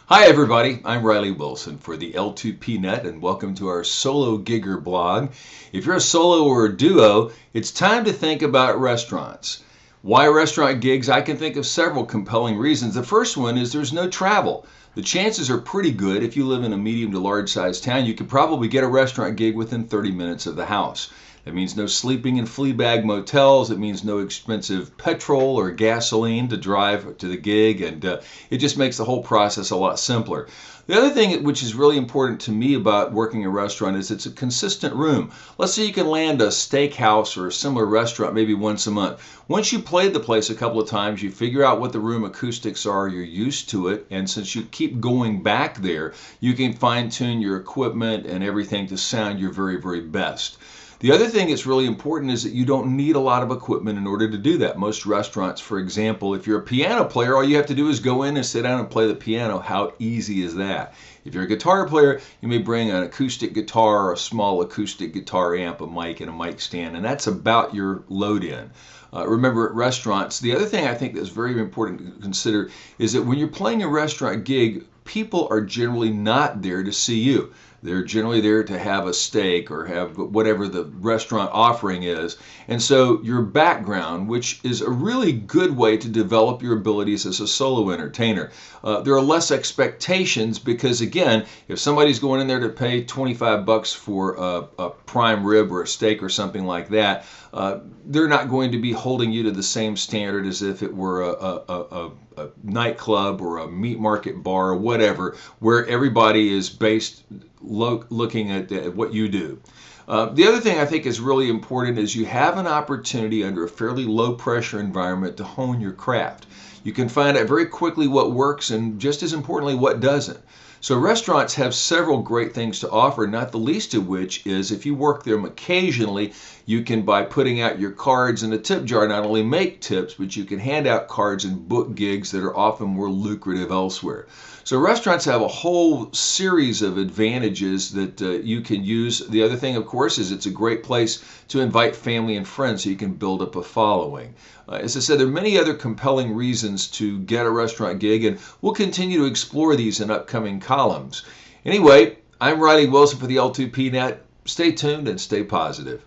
Hi everybody, I'm Riley Wilson for the L2P Net and welcome to our Solo Gigger blog. If you're a solo or a duo, it's time to think about restaurants. Why restaurant gigs? I can think of several compelling reasons. The first one is there's no travel. The chances are pretty good if you live in a medium to large size town, you could probably get a restaurant gig within 30 minutes of the house. That means no sleeping in flea bag motels. It means no expensive petrol or gasoline to drive to the gig, and it just makes the whole process a lot simpler. The other thing which is really important to me about working in a restaurant is it's a consistent room. Let's say you can land a steakhouse or a similar restaurant maybe once a month. Once you played the place a couple of times, you figure out what the room acoustics are, you're used to it, and since you keep going back there, you can fine tune your equipment and everything to sound your very, very best. The other thing that's really important is that you don't need a lot of equipment in order to do that. Most restaurants, for example, if you're a piano player, all you have to do is go in and sit down and play the piano. How easy is that? If you're a guitar player, you may bring an acoustic guitar or a small acoustic guitar amp, a mic, and a mic stand, and that's about your load in. Remember, at restaurants, the other thing I think that's very important to consider is that when you're playing a restaurant gig, people are generally not there to see you. They're generally there to have a steak or have whatever the restaurant offering is. And so your background, which is a really good way to develop your abilities as a solo entertainer. There are less expectations because, again, if somebody's going in there to pay 25 bucks for a prime rib or a steak or something like that, they're not going to be holding you to the same standard as if it were a nightclub or a meat market bar or whatever, where everybody is based looking at what you do. The other thing I think is really important is you have an opportunity under a fairly low pressure environment to hone your craft. You can find out very quickly what works and just as importantly what doesn't. So restaurants have several great things to offer, not the least of which is if you work them occasionally, you can, by putting out your cards in a tip jar, not only make tips, but you can hand out cards and book gigs that are often more lucrative elsewhere. So restaurants have a whole series of advantages that you can use. The other thing, of course, is it's a great place to invite family and friends so you can build up a following. As I said, there are many other compelling reasons to get a restaurant gig, and we'll continue to explore these in upcoming columns. Anyway, I'm Riley Wilson for the L2P Net. Stay tuned and stay positive.